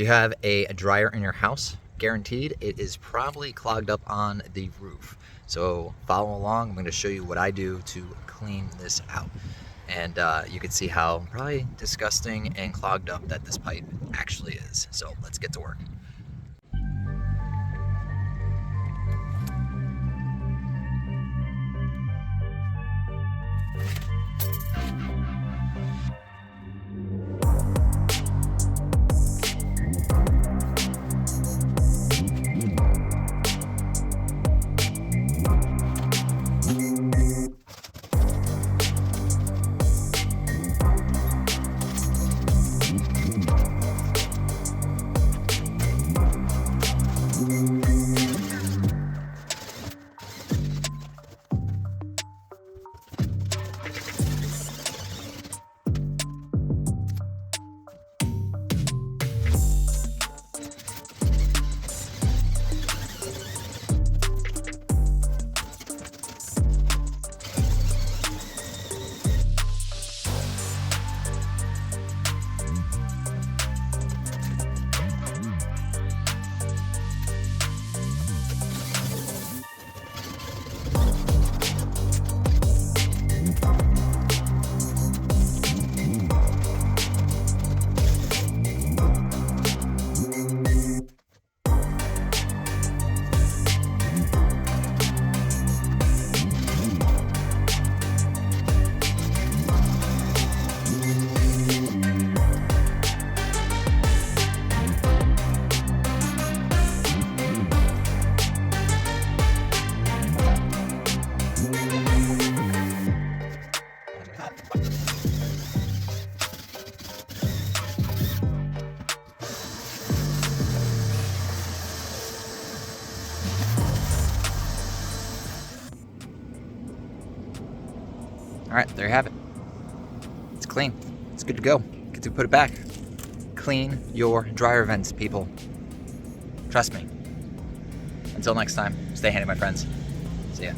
Do you have a dryer in your house? Guaranteed, it is probably clogged up on the roof. So follow along. I'm going to show you what I do to clean this out. And you can see how probably disgusting and clogged up that this pipe actually is. So let's get to work. All right, there you have it. It's clean. It's good to go. Get to put it back. Clean your dryer vents, people. Trust me. Until next time, stay handy, my friends. See ya.